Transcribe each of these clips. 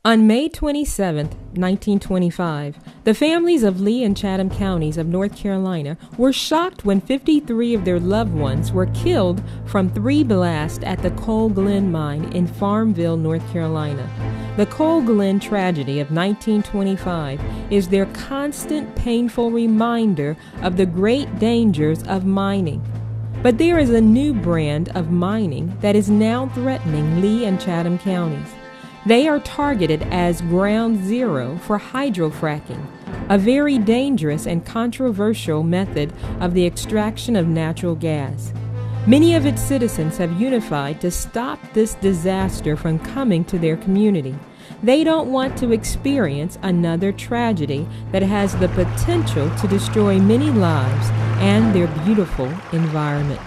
On May 27, 1925, the families of Lee and Chatham counties of North Carolina were shocked when 53 of their loved ones were killed from 3 blasts at the Coal Glen mine in Farmville, North Carolina. The Coal Glen tragedy of 1925 is their constant, painful reminder of the great dangers of mining. But there is a new brand of mining that is now threatening Lee and Chatham counties. They are targeted as ground zero for hydrofracking, a very dangerous and controversial method of the extraction of natural gas. Many of its citizens have unified to stop this disaster from coming to their community. They don't want to experience another tragedy that has the potential to destroy many lives and their beautiful environment.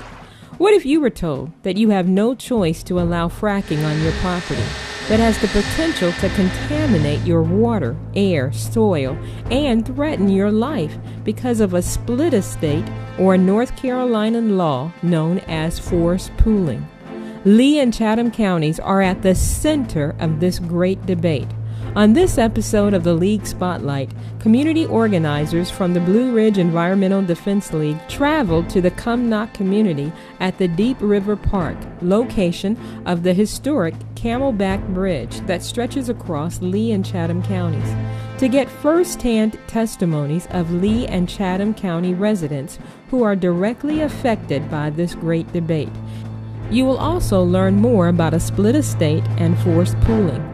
What if you were told that you have no choice to allow fracking on your property that has the potential to contaminate your water, air, soil, and threaten your life because of a split estate or a North Carolina law known as forced pooling? Lee and Chatham counties are at the center of this great debate. On this episode of the League Spotlight, community organizers from the Blue Ridge Environmental Defense League traveled to the Cumnock community at the Deep River Park, location of the historic Camelback Bridge that stretches across Lee and Chatham counties, to get first-hand testimonies of Lee and Chatham County residents who are directly affected by this great debate. You will also learn more about a split estate and forced pooling.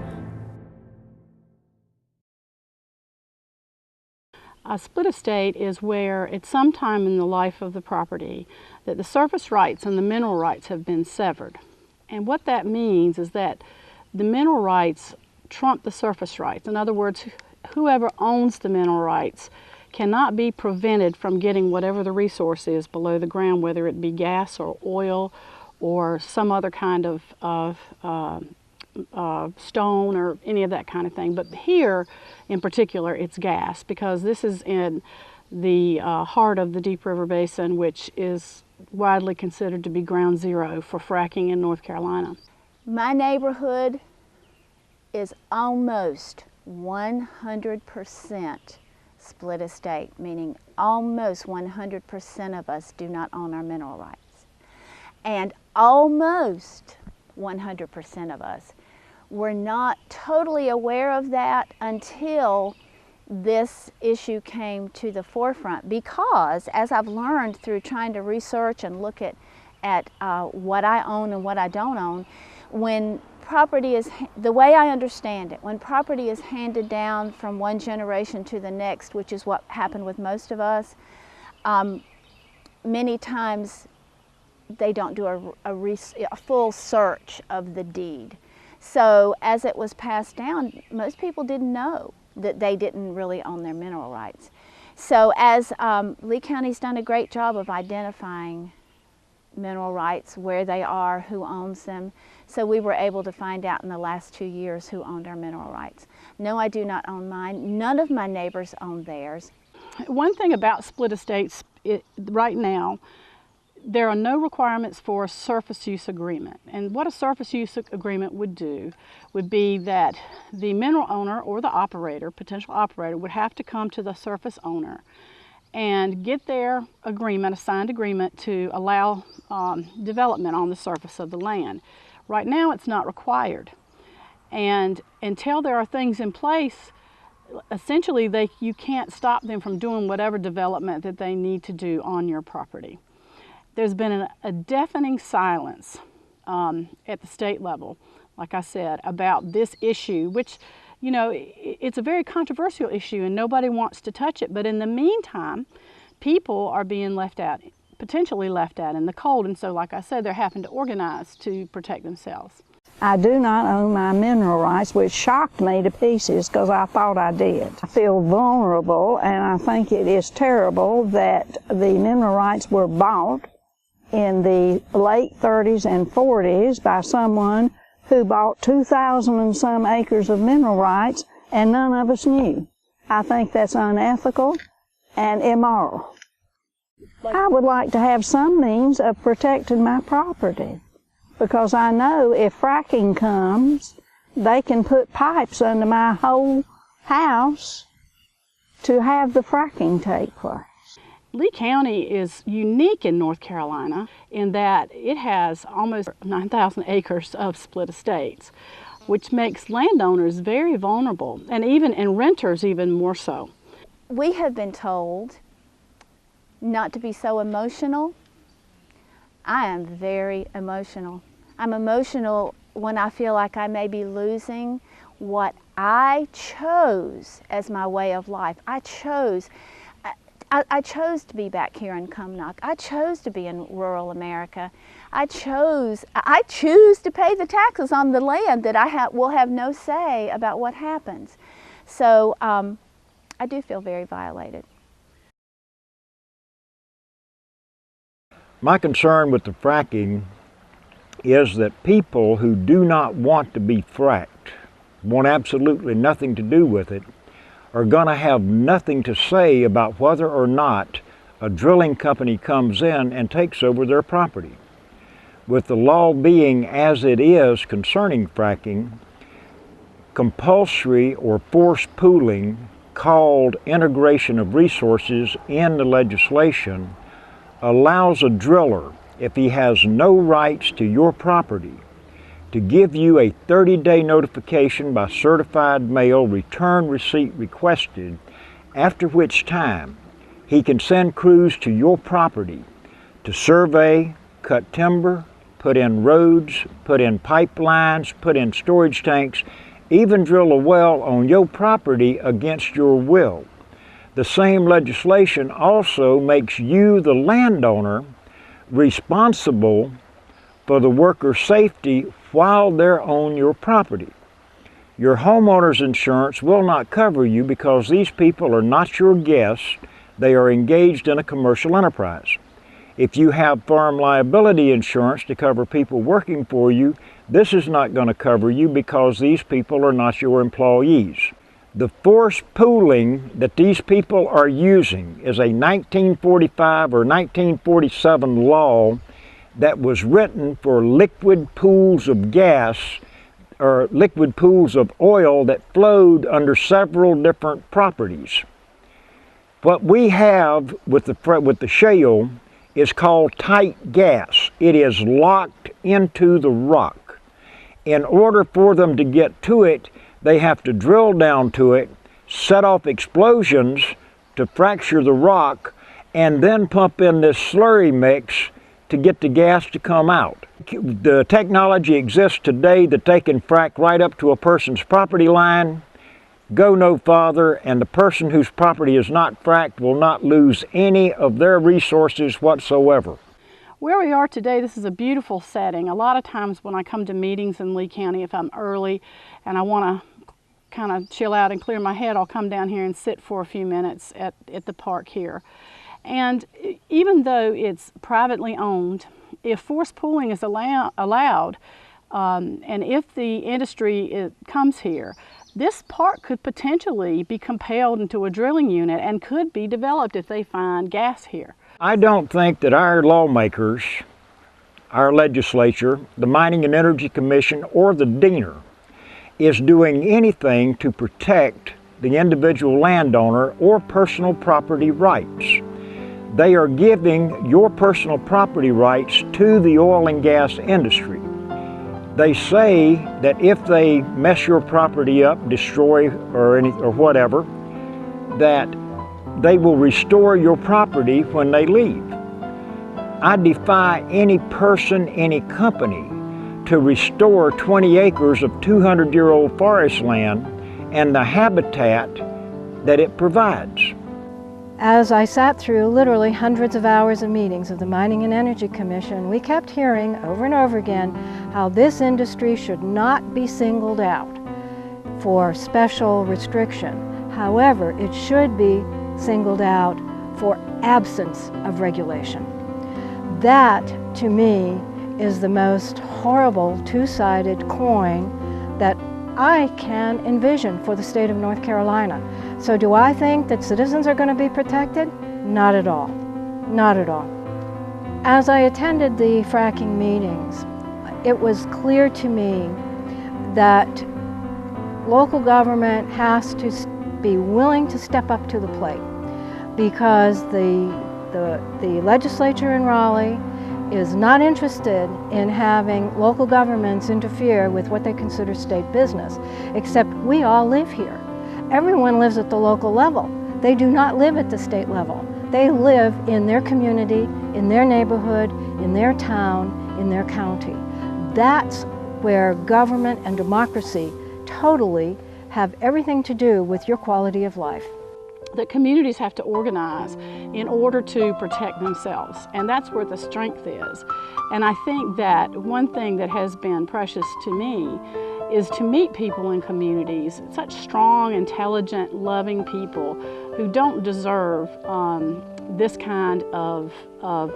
A split estate is where at some time in the life of the property that the surface rights and the mineral rights have been severed. And what that means is that the mineral rights trump the surface rights. In other words, whoever owns the mineral rights cannot be prevented from getting whatever the resource is below the ground, whether it be gas or oil or some other kind of stone or any of that kind of thing. But here in particular it's gas, because this is in the heart of the Deep River Basin, which is widely considered to be ground zero for fracking in North Carolina. My neighborhood is almost 100% split estate, meaning almost 100% of us do not own our mineral rights. And almost 100% of us were not totally aware of that until this issue came to the forefront, because as I've learned through trying to research and look at what I own and what I don't own, when property is, the way I understand it, when property is handed down from one generation to the next, which is what happened with most of us, many times they don't do a full search of the deed. So as it was passed down, most people didn't know that they didn't really own their mineral rights. So as Lee County's done a great job of identifying mineral rights, where they are, who owns them. So we were able to find out in the last 2 years who owned our mineral rights. No, I do not own mine. None of my neighbors own theirs. One thing about split estates right now, there are no requirements for a surface use agreement. And what a surface use agreement would do would be that the mineral owner or the operator, potential operator, would have to come to the surface owner and get their agreement, a signed agreement, to allow development on the surface of the land. Right now it's not required. And until there are things in place, essentially you can't stop them from doing whatever development that they need to do on your property. There's been a deafening silence at the state level, like I said, about this issue, which, you know, it's a very controversial issue and nobody wants to touch it. But in the meantime, people are being left out, potentially left out in the cold. And so, like I said, they're having to organize to protect themselves. I do not own my mineral rights, which shocked me to pieces because I thought I did. I feel vulnerable, and I think it is terrible that the mineral rights were bought in the late 30s and 40s by someone who bought 2,000 and some acres of mineral rights, and none of us knew. I think that's unethical and immoral. I would like to have some means of protecting my property, because I know if fracking comes, they can put pipes under my whole house to have the fracking take place. Lee County is unique in North Carolina in that it has almost 9,000 acres of split estates, which makes landowners very vulnerable, and renters even more so. We have been told not to be so emotional. I am very emotional. I'm emotional when I feel like I may be losing what I chose as my way of life. I chose to be back here in Cumnock. I chose to be in rural America. I choose to pay the taxes on the land that will have no say about what happens. So I do feel very violated. My concern with the fracking is that people who do not want to be fracked, want absolutely nothing to do with it, are going to have nothing to say about whether or not a drilling company comes in and takes over their property. With the law being as it is concerning fracking, compulsory or forced pooling, called integration of resources in the legislation, allows a driller, if he has no rights to your property, to give you a 30-day notification by certified mail, return receipt requested, after which time he can send crews to your property to survey, cut timber, put in roads, put in pipelines, put in storage tanks, even drill a well on your property against your will. The same legislation also makes you, the landowner, responsible for the worker's safety while they're on your property. Your homeowner's insurance will not cover you because these people are not your guests. They are engaged in a commercial enterprise. If you have farm liability insurance to cover people working for you, this is not going to cover you because these people are not your employees. The forced pooling that these people are using is a 1945 or 1947 law that was written for liquid pools of gas or liquid pools of oil that flowed under several different properties. What we have with the shale is called tight gas. It is locked into the rock. In order for them to get to it, they have to drill down to it, set off explosions to fracture the rock, and then pump in this slurry mix to get the gas to come out. The technology exists today that they can frack right up to a person's property line, go no farther, and the person whose property is not fracked will not lose any of their resources whatsoever. Where we are today, this is a beautiful setting. A lot of times when I come to meetings in Lee County, if I'm early and I want to kind of chill out and clear my head, I'll come down here and sit for a few minutes at the park here. And even though it's privately owned, if forced pooling is allowed, and if the industry comes here, this park could potentially be compelled into a drilling unit and could be developed if they find gas here. I don't think that our lawmakers, our legislature, the Mining and Energy Commission, or the DENR is doing anything to protect the individual landowner or personal property rights. They are giving your personal property rights to the oil and gas industry. They say that if they mess your property up, destroy or whatever, that they will restore your property when they leave. I defy any person, any company to restore 20 acres of 200-year-old forest land and the habitat that it provides. As I sat through literally hundreds of hours of meetings of the Mining and Energy Commission, we kept hearing over and over again how this industry should not be singled out for special restriction. However, it should be singled out for absence of regulation. That, to me, is the most horrible two-sided coin that I can envision for the state of North Carolina. So do I think that citizens are going to be protected? Not at all. Not at all. As I attended the fracking meetings, it was clear to me that local government has to be willing to step up to the plate, because the legislature in Raleigh is not interested in having local governments interfere with what they consider state business, except we all live here. Everyone lives at the local level. They do not live at the state level. They live in their community, in their neighborhood, in their town, in their county. That's where government and democracy totally have everything to do with your quality of life. That communities have to organize in order to protect themselves, and that's where the strength is. And I think that one thing that has been precious to me is to meet people in communities, such strong, intelligent, loving people who don't deserve this kind of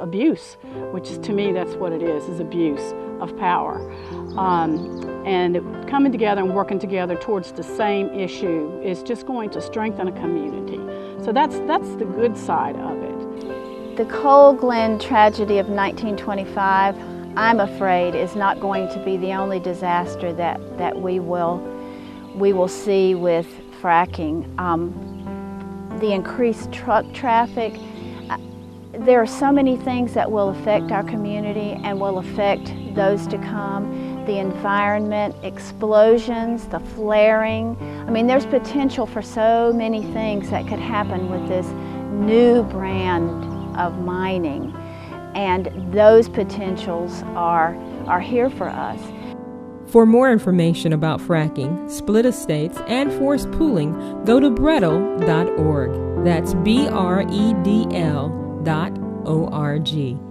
abuse, which is, to me, that's what it is abuse of power. And coming together and working together towards the same issue is just going to strengthen a community. So that's the good side of it. The Coal Glen tragedy of 1925, I'm afraid, is not going to be the only disaster that we will see with fracking. The increased truck traffic, there are so many things that will affect our community and will affect those to come. The environment, explosions, the flaring. I mean, there's potential for so many things that could happen with this new brand of mining. And those potentials are here for us. For more information about fracking, split estates, and forced pooling, go to bredl.org. That's BREDL.org.